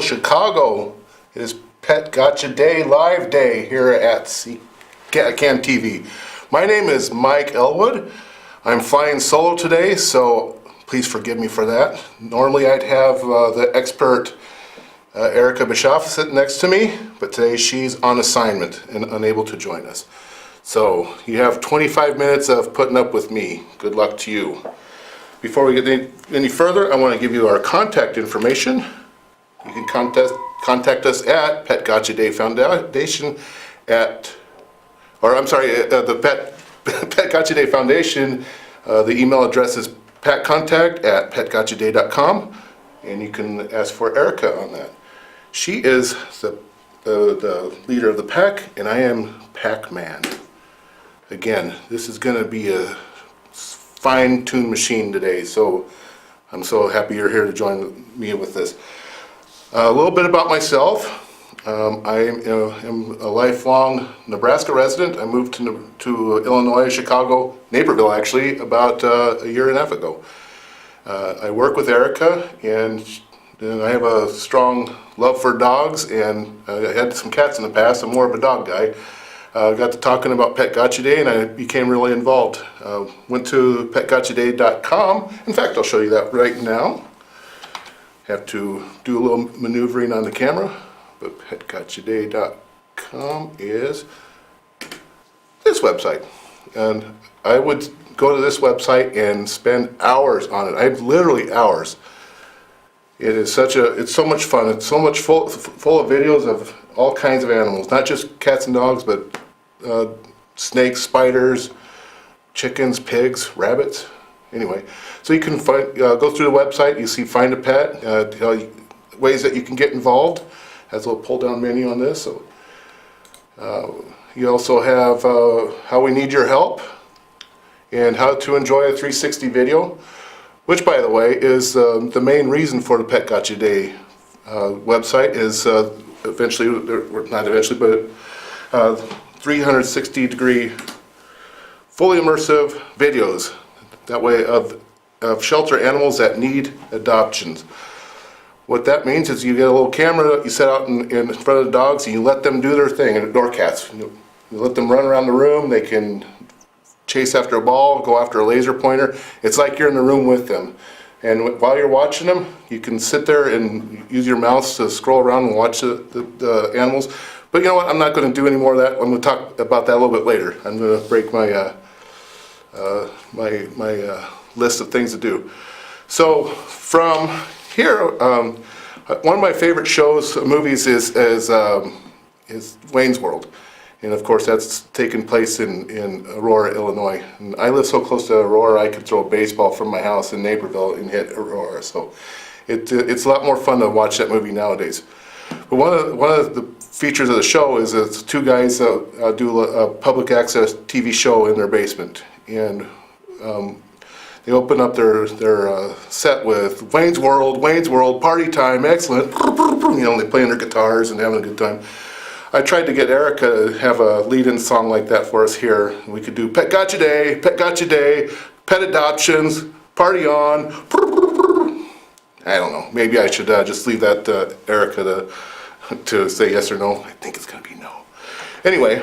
Illinois, Chicago. It is Pet Gotcha Day, live day here at CAN TV. My name is Mike Elwood. I'm flying solo today, so please forgive me for that. Normally I'd have the expert Erica Bischoff sitting next to me, but today she's on assignment and unable to join us. So you have 25 minutes of putting up with me. Good luck to you. Before we get any further, I want to give you our contact information. You can contact us at Pet Gotcha Day Foundation the Pet Gotcha Day Foundation. The email address is patcontact@petgotchaday.com, and you can ask for Erica on that. She is the leader of the pack, and I am Pac-Man. Again, this is going to be a fine-tuned machine today, so I'm so happy you're here to join me with this. A little bit about myself. I am a lifelong Nebraska resident. I moved to Illinois, Chicago, Naperville actually, about a year and a half ago. I work with Erica, and I have a strong love for dogs, and I had some cats in the past. I'm more of a dog guy. Got to talking about Pet Gotcha Day, and I became really involved. Went to petgotchaday.com. In fact, I'll show you that right now. Have to do a little maneuvering on the camera, but petgotchaday.com is this website. And I would go to this website and spend hours on it. Literally hours. It's so much fun. It's so much full of videos of all kinds of animals, not just cats and dogs, but snakes, spiders, chickens, pigs, rabbits. Anyway, so you can go through the website. You see Find a Pet, ways that you can get involved. Has a little pull-down menu on this. So you also have how we need your help and how to enjoy a 360 video. Which, by the way, is the main reason for the Pet Gotcha Day website is eventually, not eventually, but 360-degree, fully immersive videos. That way of shelter animals that need adoptions. What that means is you get a little camera that you set out in front of the dogs and you let them do their thing, and door cats. You let them run around the room. They can chase after a ball, go after a laser pointer. It's like you're in the room with them. And while you're watching them, you can sit there and use your mouse to scroll around and watch the animals. But you know what? I'm not going to do any more of that. I'm going to talk about that a little bit later. I'm going to break my my list of things to do. So from here, one of my favorite movies is Wayne's World. And of course, that's taken place in Aurora, Illinois. And I live so close to Aurora, I could throw a baseball from my house in Naperville and hit Aurora. So it's a lot more fun to watch that movie nowadays. But one of the features of the show is it's two guys do a public access TV show in their basement, and they open up their set with Wayne's World, party time, excellent. You know, they playing their guitars and having a good time. I tried to get Erica to have a lead-in song like that for us here. We could do Pet Gotcha Day, Pet Adoptions, Party On. I don't know. Maybe I should just leave that to Erica to say yes or no. I think it's going to be no. Anyway,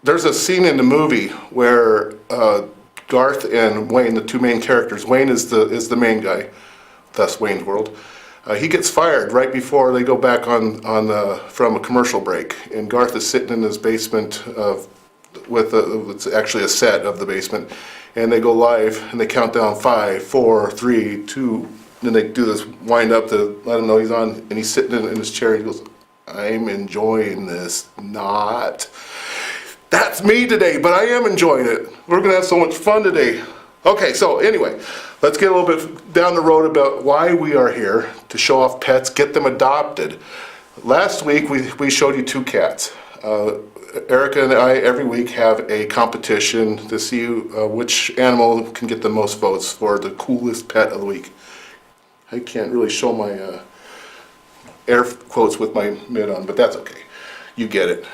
there's a scene in the movie where Garth and Wayne, the two main characters, Wayne is the main guy, thus Wayne's World. He gets fired right before they go back from a commercial break, and Garth is sitting in his basement it's actually a set of the basement, and they go live and they count down 5, 4, 3, 2, then they do this wind up to let him know he's on, and he's sitting in his chair and he goes, "I'm enjoying this, not." That's me today, but I am enjoying it. We're gonna have so much fun today. Okay, so anyway, let's get a little bit down the road about why we are here to show off pets, get them adopted. Last week we showed you 2 cats. Erica and I every week have a competition to see which animal can get the most votes for the coolest pet of the week. I can't really show my air quotes with my mitt on, but that's okay. You get it.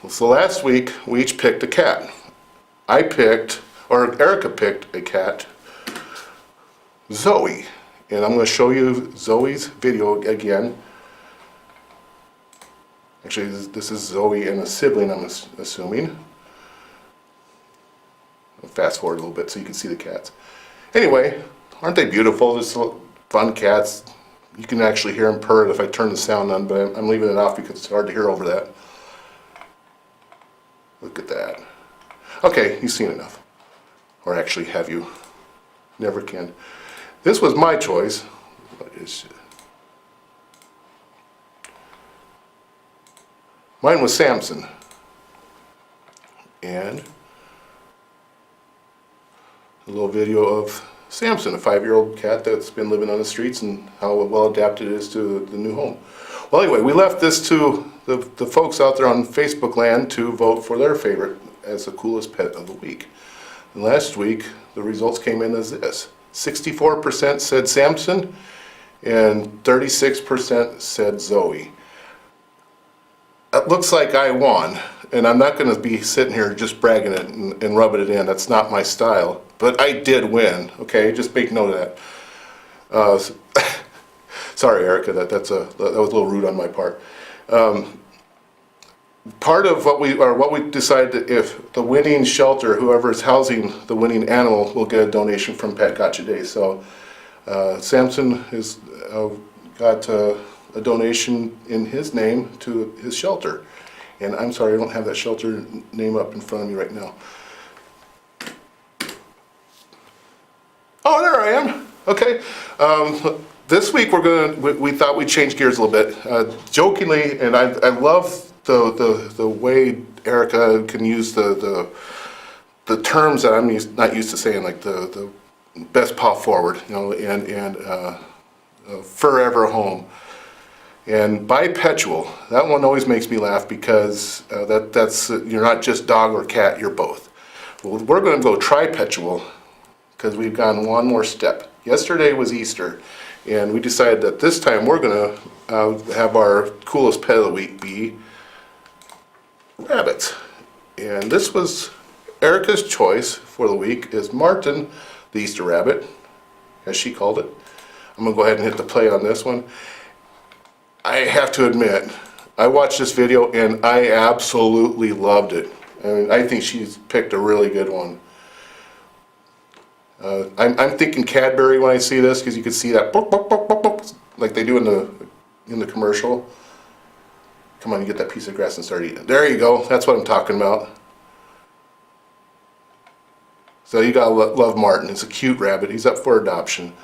So last week we each picked a cat. Erica picked a cat, Zoe, And I'm going to show you Zoe's video again. Actually, this is Zoe and a sibling, I'm assuming. I'll fast forward a little bit so you can see the cats. Anyway, aren't they beautiful? Just fun cats. You can actually hear them purr if I turn the sound on, but I'm leaving it off because it's hard to hear over that. Look at that. Okay, you've seen enough. Or actually, have you? Never can. This was my choice. What is it? Mine was Samson. And a little video of Samson, a 5-year-old cat that's been living on the streets, and how well adapted it is to the new home. Well, anyway, we left this to the folks out there on Facebook land to vote for their favorite as the coolest pet of the week. And last week, the results came in as this. 64% said Samson, and 36% said Zoe. It looks like I won, and I'm not going to be sitting here just bragging it and rubbing it in. That's not my style. But I did win, okay? Just make note of that. Sorry, Erica, that was a little rude on my part. Part of what we decided, if the winning shelter, whoever is housing the winning animal, will get a donation from Pet Gotcha Day. So Samson has got a donation in his name to his shelter. And I'm sorry, I don't have that shelter name up in front of me right now. Oh, there I am. Okay. This week we thought we'd change gears a little bit. Jokingly, and I love the way Erica can use the terms that I'm not used to saying, like the best paw forward, you know, and forever home. And bipetual, that one always makes me laugh because that's you're not just dog or cat, you're both. Well, we're going to go tripetual because we've gone one more step. Yesterday was Easter, and we decided that this time we're going to have our coolest pet of the week be rabbits. And this was Erica's choice for the week is Martin, the Easter rabbit, as she called it. I'm going to go ahead and hit the play on this one. I have to admit, I watched this video and I absolutely loved it. I mean, I think she's picked a really good one. I'm thinking Cadbury when I see this, because you can see that boop, boop, boop, boop, boop, like they do in the commercial. Come on, you get that piece of grass and start eating it. There you go. That's what I'm talking about. So you gotta love Martin. He's a cute rabbit. He's up for adoption.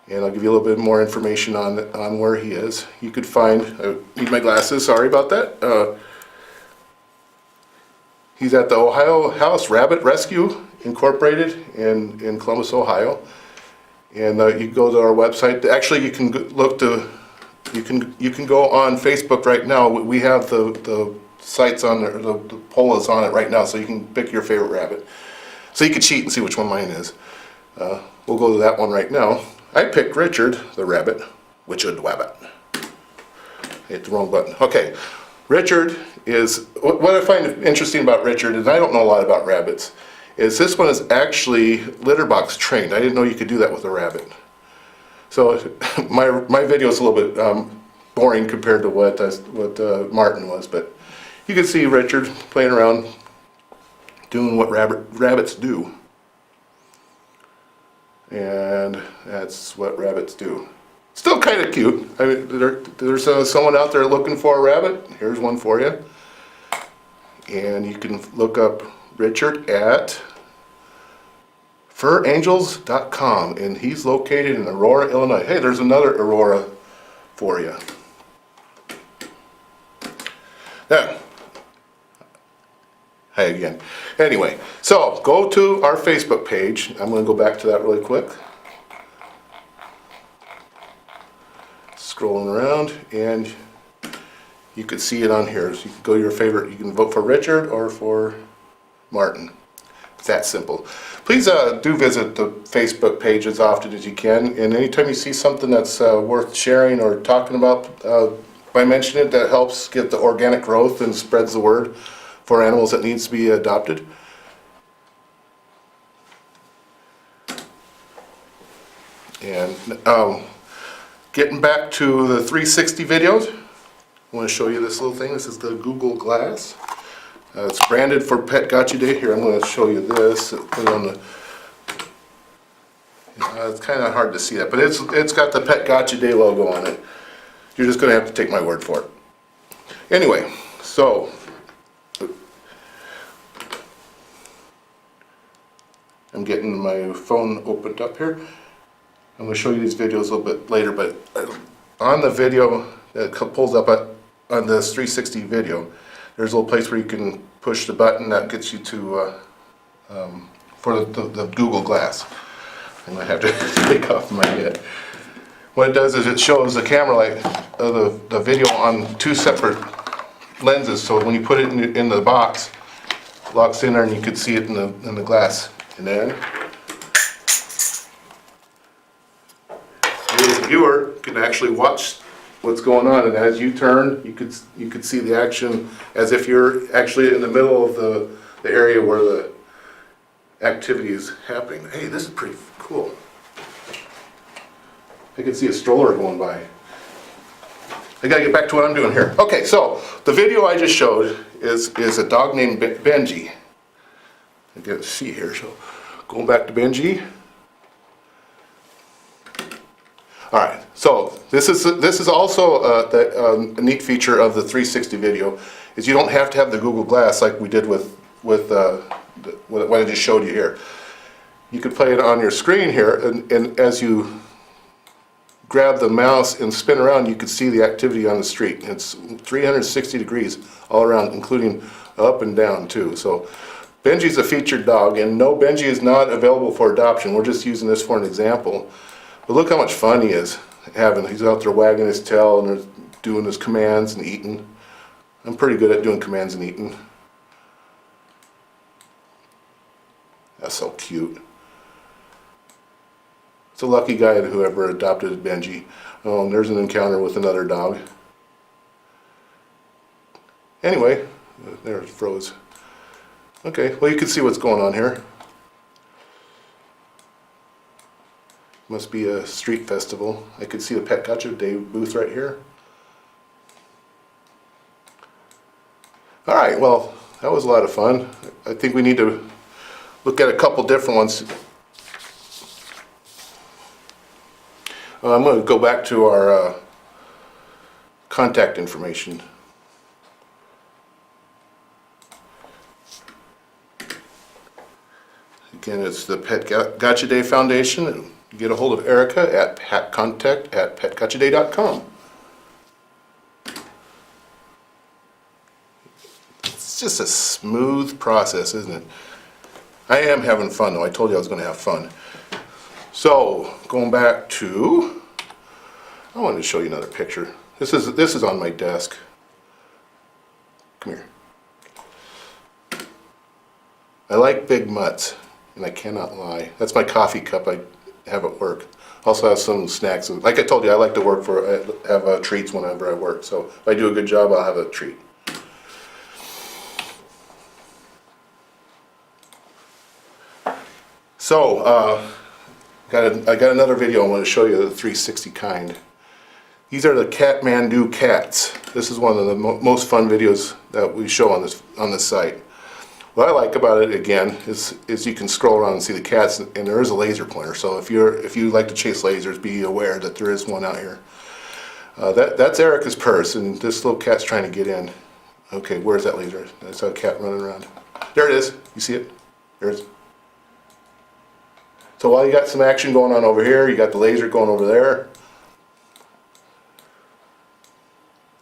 And I'll give you a little bit more information on where he is. You could find, I need my glasses, sorry about that. He's at the Ohio House Rabbit Rescue Incorporated in Columbus, Ohio. And you go to our website. Actually, you can look to, you can go on Facebook right now. We have the sites on there, the poll is on it right now, so you can pick your favorite rabbit. So you can cheat and see which one mine is. We'll go to that one right now. I picked Richard the rabbit, Richard Wabbit. Hit the wrong button. Okay, Richard is, what I find interesting about Richard, and I don't know a lot about rabbits, is this one is actually litter box trained. I didn't know you could do that with a rabbit. So my video is a little bit boring compared to what Martin was, but you can see Richard playing around, doing what rabbits do. And that's what rabbits do. Still kind of cute. I mean, there's someone out there looking for a rabbit. Here's one for you. And you can look up Richard at furangels.com, and he's located in Aurora, Illinois. Hey, there's another Aurora for you. Now, hi again. Anyway, so go to our Facebook page. I'm going to go back to that really quick. Scrolling around, and you can see it on here. So you can go to your favorite. You can vote for Richard or for Martin. It's that simple. Please do visit the Facebook page as often as you can. And anytime you see something that's worth sharing or talking about, by mentioning it, that helps get the organic growth and spreads the word for animals that needs to be adopted. And Getting back to the 360 videos, I want to show you this little thing. This is the Google Glass. It's branded for Pet Gotcha Day. Here, I'm going to show you this. Put it on the, it's kind of hard to see that, but it's got the Pet Gotcha Day logo on it. You're just going to have to take my word for it. Anyway, so I'm getting my phone opened up here. I'm going to show you these videos a little bit later, but on the video that pulls up on this 360 video, there's a little place where you can push the button that gets you to for the Google Glass. I'm going to have to take off my head. What it does is it shows the camera light of the video on two separate lenses, so when you put it in the box, it locks in there and you can see it in the glass. And then you as a viewer can actually watch what's going on, and as you turn, you could see the action as if you're actually in the middle of the area where the activity is happening. Hey, this is pretty cool. I can see a stroller going by. I gotta get back to what I'm doing here. Okay, so the video I just showed is a dog named Benji. I get to see here, so going back to Benji. All right, so this is also a neat feature of the 360 video, is you don't have to have the Google Glass like we did with what I just showed you here. You could play it on your screen here, and as you grab the mouse and spin around, you can see the activity on the street. It's 360 degrees all around, including up and down too. So Benji's a featured dog, and no, Benji is not available for adoption. We're just using this for an example. But look how much fun he is having. He's out there wagging his tail and doing his commands and eating. I'm pretty good at doing commands and eating. That's so cute. It's a lucky guy whoever adopted Benji. Oh, and there's an encounter with another dog. Anyway, there it froze. Okay, well you can see what's going on here. Must be a street festival. I could see the Pet Gotcha Day booth right here. All right, well, that was a lot of fun. I think we need to look at a couple different ones. I'm going to go back to our contact information. Again, it's the Pet Gotcha Day Foundation. You get a hold of Erica at contact@petgotchaday.com. It's just a smooth process, isn't it? I am having fun though. I told you I was going to have fun. So, going back to, I wanted to show you another picture. This is on my desk. Come here. I like big mutts, and I cannot lie. That's my coffee cup I have at work. Also have some snacks. Like I told you, I like to have treats whenever I work. So if I do a good job, I'll have a treat. So, I got another video I want to show you, the 360 kind. These are the Kathmandu cats. This is one of the most fun videos that we show on this site. What I like about it again is you can scroll around and see the cats, and there is a laser pointer. So if you like to chase lasers, be aware that there is one out here. That's Erica's purse, and this little cat's trying to get in. Okay, where's that laser? I saw a cat running around. There it is. You see it? There it is. So while you got some action going on over here, you got the laser going over there.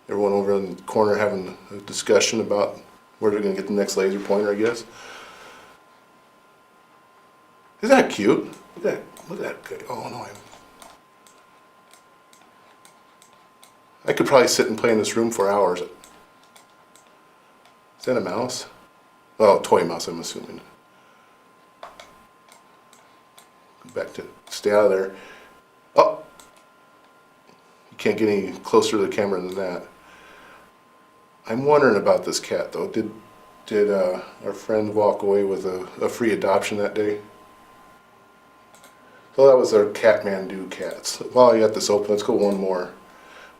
Everyone over in the corner having a discussion about where they're going to get the next laser pointer, I guess. Isn't that cute? Look at that guy. Oh no. I could probably sit and play in this room for hours. Is that a mouse? Oh, toy mouse, I'm assuming. Back to stay out of there. Oh! You can't get any closer to the camera than that. I'm wondering about this cat though. Did our friend walk away with a free adoption that day? So that was our Kathmandu cats. While you got this open, let's go one more.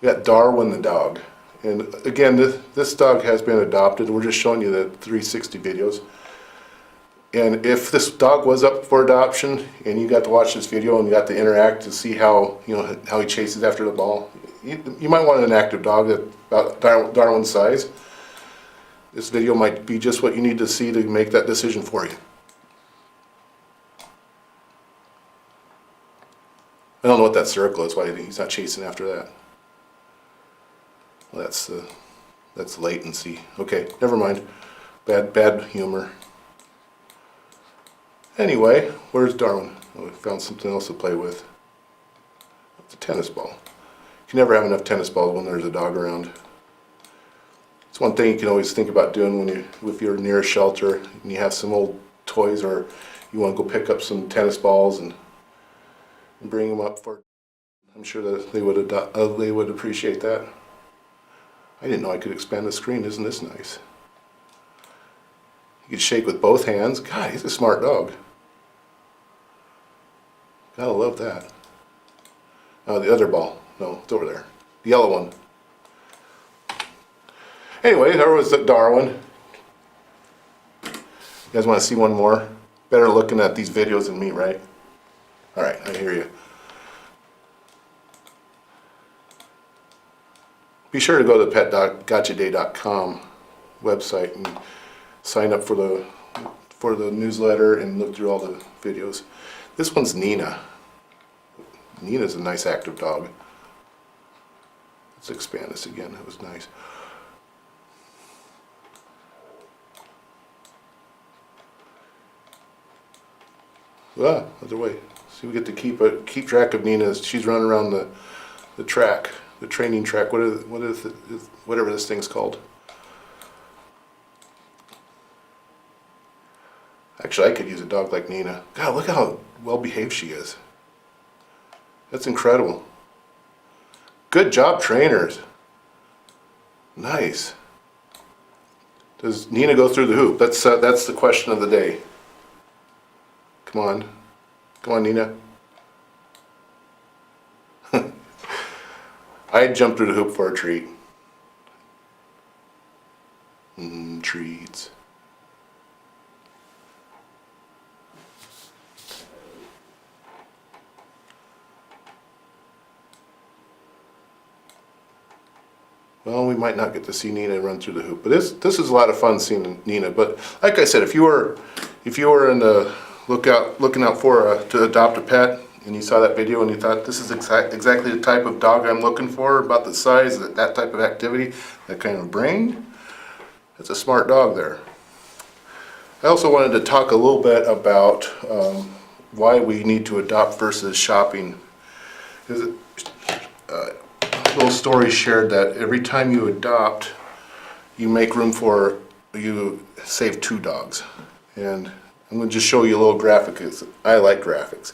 We got Darwin the dog. And again, this dog has been adopted. We're just showing you the 360 videos. And if this dog was up for adoption and you got to watch this video and you got to interact to see how, you know, how he chases after the ball, you might want an active dog at about Darwin's size. This video might be just what you need to see to make that decision for you. I don't know what that circle is, why he's not chasing after that. Well, that's latency. Okay, never mind. Bad humor. Anyway, where's Darwin? Oh, we found something else to play with. It's a tennis ball. You can never have enough tennis balls when there's a dog around. It's one thing you can always think about doing if you're near a shelter and you have some old toys, or you want to go pick up some tennis balls and bring them up for. I'm sure that they would appreciate that. I didn't know I could expand the screen. Isn't this nice? You can shake with both hands. God, he's a smart dog. Gotta love that. Oh, the other ball. No, it's over there. The yellow one. Anyway, there was Darwin. You guys want to see one more? Better looking at these videos than me, right? All right, I hear you. Be sure to go to pet.gotchaday.com website and sign up for the newsletter and look through all the videos. This one's Nina. Nina's a nice active dog. Let's expand this again. That was nice. Ah, other way. See, we get to keep track of Nina as she's running around the track, the training track. Whatever this thing's called. Actually, I could use a dog like Nina. God, look how well behaved she is. That's incredible. Good job, trainers. Nice. Does Nina go through the hoop? That's the question of the day. Come on. Come on, Nina. I'd jump through the hoop for a treat. Treats. Well, we might not get to see Nina run through the hoop, but this is a lot of fun seeing Nina. But like I said, if you were in the looking out for to adopt a pet, and you saw that video and you thought this is exactly the type of dog I'm looking for, about the size, that type of activity, that kind of brain, that's a smart dog there. I also wanted to talk a little bit about why we need to adopt versus shopping. Because little story shared that every time you adopt, you make room for, you save 2 dogs. And I'm going to just show you a little graphic. I like graphics.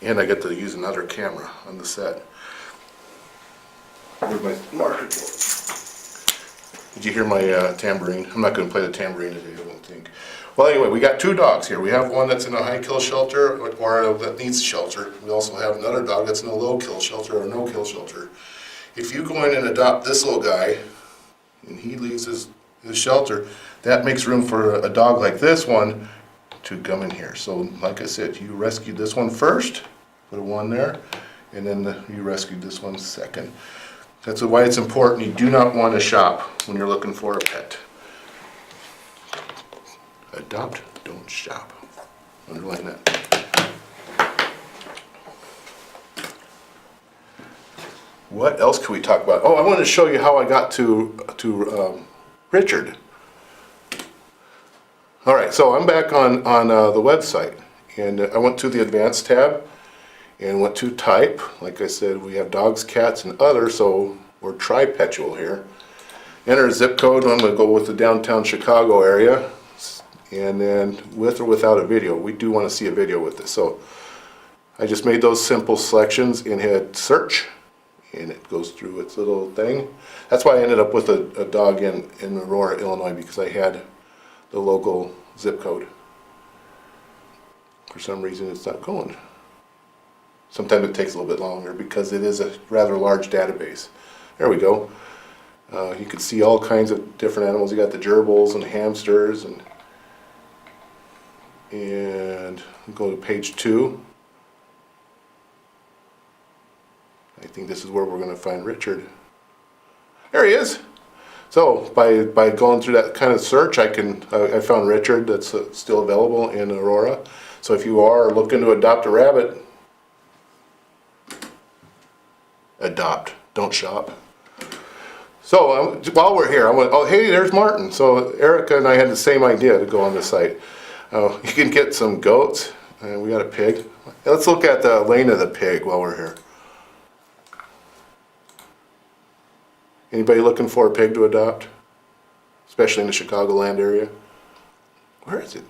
And I get to use another camera on the set. Where's my marker board? Did you hear my tambourine? I'm not going to play the tambourine today, I don't think. Well, anyway, we got 2 dogs here. We have one that's in a high kill shelter, or that needs shelter. We also have another dog that's in a low kill shelter or no kill shelter. If you go in and adopt this little guy, and he leaves his shelter, that makes room for a dog like this one to come in here. So, like I said, you rescued this one first, put a 1 there, and then you rescued this one second. That's why it's important. You do not want to shop when you're looking for a pet. Adopt, don't shop. Underline that. What else can we talk about? Oh, I wanted to show you how I got to Richard. All right, so I'm back on the website, and I went to the Advanced tab and went to Type. Like I said, we have dogs, cats, and other, so we're tripetual here. Enter a zip code. I'm going to go with the downtown Chicago area. And then with or without a video. We do want to see a video with this. So I just made those simple selections and hit search, and it goes through its little thing. That's why I ended up with a dog in Aurora, Illinois, because I had the local zip code. For some reason it's not going. Sometimes it takes a little bit longer because it is a rather large database. There we go. You can see all kinds of different animals. You got the gerbils and hamsters, and go to page 2. I think this is where we're going to find Richard. There he is. So by going through that kind of search, I found Richard that's still available in Aurora. So if you are looking to adopt a rabbit, adopt, don't shop. So while we're here, I went, oh hey, there's Martin. So Erica and I had the same idea to go on the site. You can get some goats, and we got a pig. Let's look at the Lena the pig while we're here. Anybody looking for a pig to adopt? Especially in the Chicagoland area? Where is it?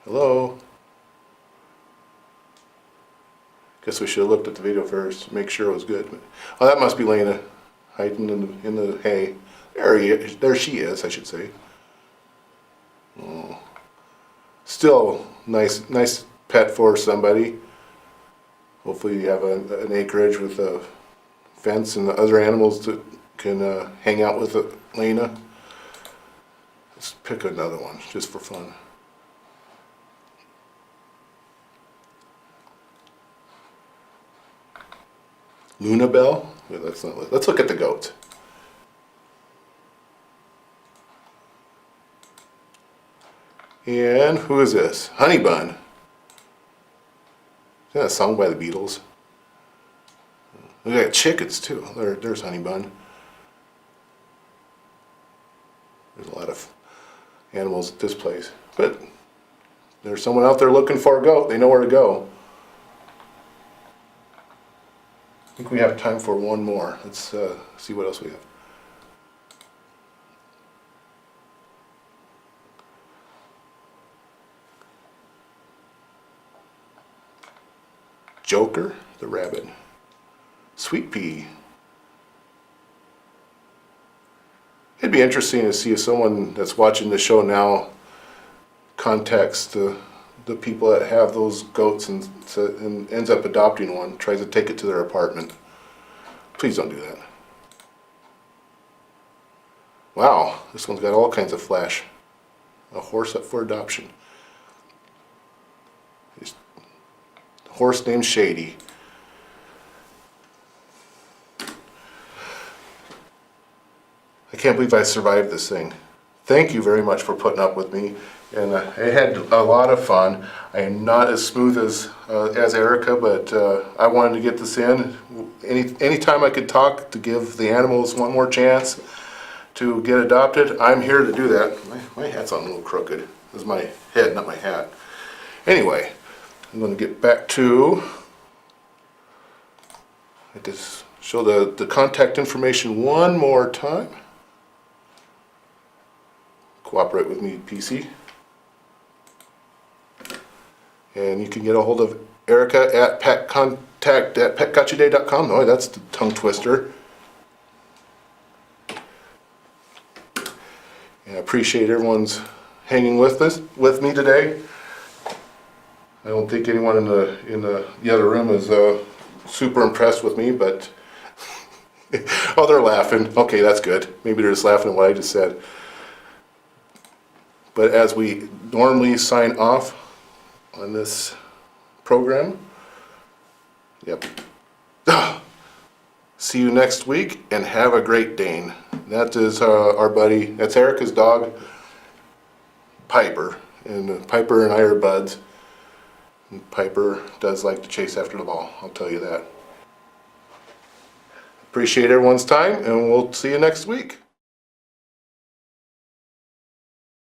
Hello? Guess we should have looked at the video first, make sure it was good. Oh, that must be Lena hiding in the hay. There she is, I should say. Oh. Still nice pet for somebody. Hopefully you have an acreage with a fence and the other animals that can hang out with Lena. Let's pick another one just for fun. Luna Bell? Wait, let's look at the goats. And who is this? Honey Bun. Is that a song by the Beatles? We got chickens too. There's Honey Bun. There's a lot of animals at this place. But there's someone out there looking for a goat. They know where to go. I think we have time for one more. Let's see what else we have. Joker the rabbit. Sweet Pea. It'd be interesting to see if someone that's watching the show now contacts the people that have those goats and ends up adopting one, tries to take it to their apartment. Please don't do that. Wow, this one's got all kinds of flash. A horse up for adoption. A horse named Shady. I can't believe I survived this thing. Thank you very much for putting up with me, and I had a lot of fun. I am not as smooth as Erica, but I wanted to get this in. Anytime I could talk to give the animals one more chance to get adopted, I'm here to do that. My hat's on a little crooked. This is my head, not my hat. Anyway, I'm going to get back to, I just show the contact information one more time. Cooperate with me, PC. And you can get a hold of Erica at petgotyouday.com. Oh, that's the tongue twister. And I appreciate everyone's hanging with me today. I don't think anyone in the other room is super impressed with me, but oh, they're laughing. Okay, that's good. Maybe they're just laughing at what I just said. But as we normally sign off on this program, yep. See you next week, and have a great Dane. That is our buddy, that's Erica's dog, Piper. And Piper and I are buds. And Piper does like to chase after the ball, I'll tell you that. Appreciate everyone's time, and we'll see you next week.